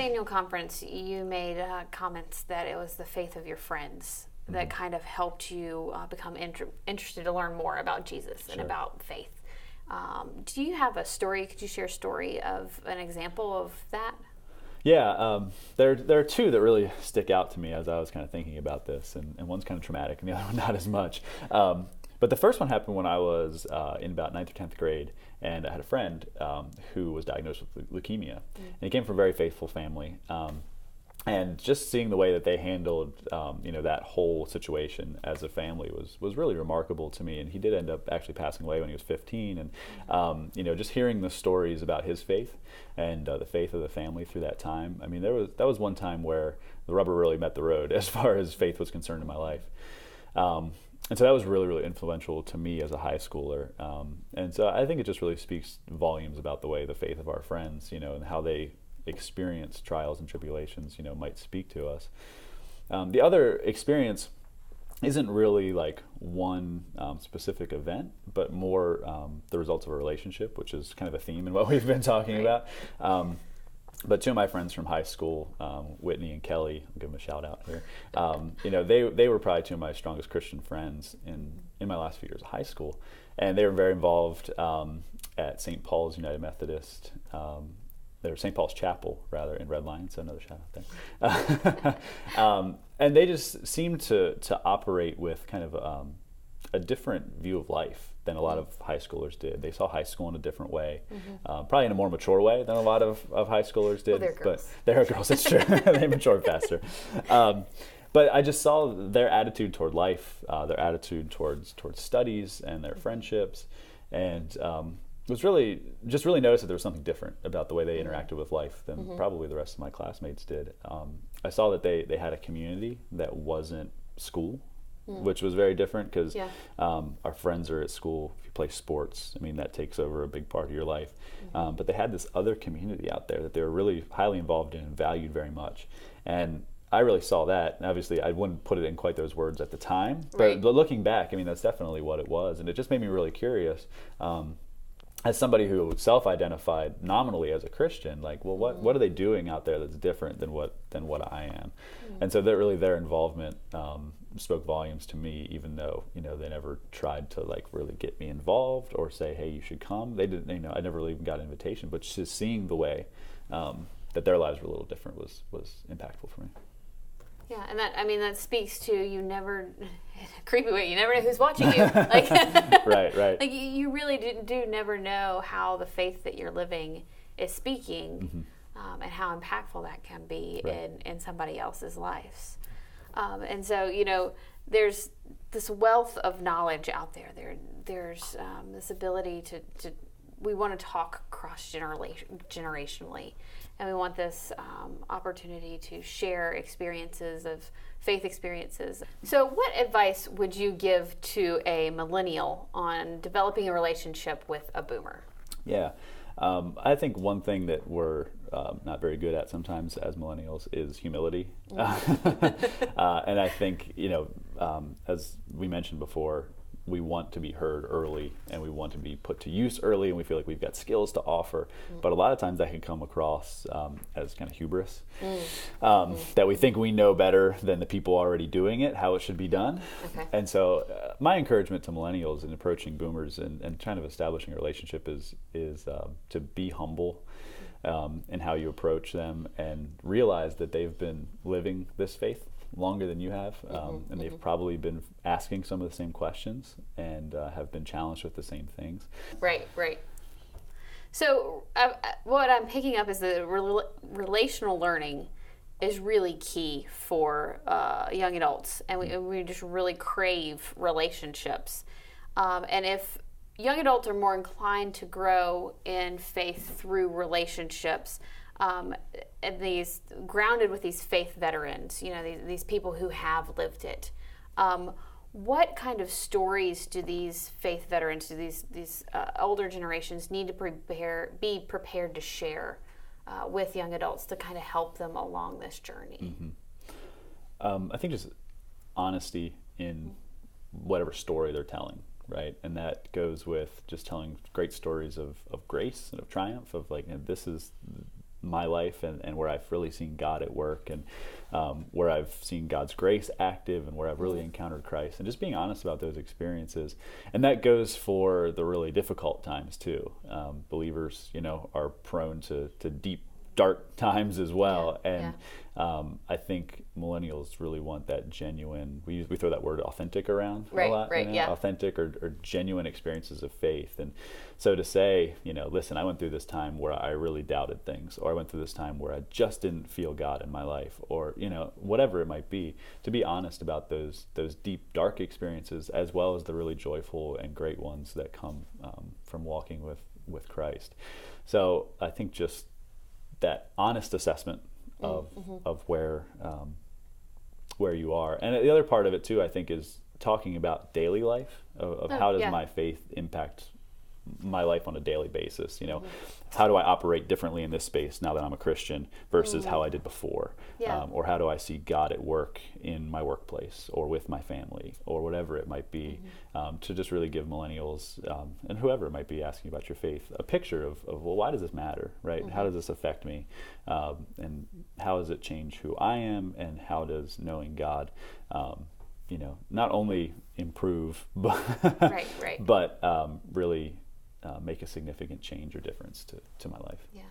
annual conference, you made comments that it was the faith of your friends that kind of helped you become interested to learn more about Jesus and about faith. Do you have a story? Could you share a story of an example of that? Yeah, there are two that really stick out to me as I was kind of thinking about this, and one's kind of traumatic and the other one not as much. But the first one happened when I was in about 9th or 10th grade, and I had a friend who was diagnosed with leukemia. And he came from a very faithful family. And just seeing the way that they handled, that whole situation as a family was really remarkable to me. And he did end up actually passing away when he was 15. And, just hearing the stories about his faith and the faith of the family through that time. I mean, that was one time where the rubber really met the road as far as faith was concerned in my life. And so that was really, really influential to me as a high schooler. And so I think it just really speaks volumes about the way the faith of our friends, and how they experience trials and tribulations, might speak to us. The other experience isn't really like one specific event, but more the results of a relationship, which is kind of a theme in what we've been talking about. But two of my friends from high school, Whitney and Kelly, I'll give them a shout out here. They were probably two of my strongest Christian friends in my last few years of high school, and they were very involved at St. Paul's United Methodist. They're St. Paul's Chapel, rather, in Red Lion, so another shout out there. And they just seemed to operate with kind of a different view of life than a lot of high schoolers did. They saw high school in a different way, probably in a more mature way than a lot of high schoolers did. Well, they're girls. But they're girls, that's true. They matured faster. But I just saw their attitude toward life, their attitude towards studies and their friendships, and was really noticed that there was something different about the way they interacted with life than probably the rest of my classmates did. I saw that they had a community that wasn't school, which was very different because our friends are at school. If you play sports, I mean, that takes over a big part of your life. But they had this other community out there that they were really highly involved in and valued very much. And I really saw that. And obviously, I wouldn't put it in quite those words at the time. But looking back, I mean, that's definitely what it was. And it just made me really curious. As somebody who self-identified nominally as a Christian, like, well, what are they doing out there that's different than what I am? And so their involvement spoke volumes to me, even though they never tried to like really get me involved or say, hey, you should come. They didn't. I never really even got an invitation. But just seeing the way that their lives were a little different was impactful for me. Yeah, and that speaks to you never, in a creepy way, you never know who's watching you. Like, right. Like you really do never know how the faith that you're living is speaking, and how impactful that can be in somebody else's lives. And so, there's this wealth of knowledge out there. There's this ability to we want to talk cross-generationally. And we want this opportunity to share faith experiences. So what advice would you give to a millennial on developing a relationship with a boomer? Yeah. I think one thing that we're not very good at sometimes as millennials is humility. And I think, as we mentioned before, we want to be heard early and we want to be put to use early, and we feel like we've got skills to offer. But a lot of times that can come across as kind of hubris, that we think we know better than the people already doing it, how it should be done. Okay. And so my encouragement to millennials in approaching boomers and kind of establishing a relationship is to be humble in how you approach them, and realize that they've been living this faith longer than you have, and they've probably been asking some of the same questions and have been challenged with the same things. Right. So what I'm picking up is that relational learning is really key for young adults, and we just really crave relationships. And if young adults are more inclined to grow in faith through relationships, and these grounded with these faith veterans, these people who have lived it. What kind of stories do these faith veterans, do these older generations need to be prepared to share with young adults to kind of help them along this journey? I think just honesty in whatever story they're telling, right? And that goes with just telling great stories of grace and of triumph, of like, this is my life, and where I've really seen God at work, and where I've seen God's grace active, and where I've really encountered Christ, and just being honest about those experiences. And that goes for the really difficult times too. Believers, are prone to deep, dark times as well. And I think millennials really want that genuine, we throw that word authentic around a lot, authentic or genuine experiences of faith. And so to say, listen, I went through this time where I really doubted things, or I went through this time where I just didn't feel God in my life, or whatever it might be, to be honest about those deep, dark experiences, as well as the really joyful and great ones that come from walking with Christ. So I think just that honest assessment of where you are. And the other part of it too, I think, is talking about daily life, of how does my faith impact my life on a daily basis. How do I operate differently in this space now that I'm a Christian versus how I did before? Or how do I see God at work in my workplace or with my family or whatever it might be, to just really give millennials and whoever it might be asking about your faith a picture of well, why does this matter, right? How does this affect me? And how does it change who I am, and how does knowing God not only improve but but really make a significant change or difference to my life. Yeah.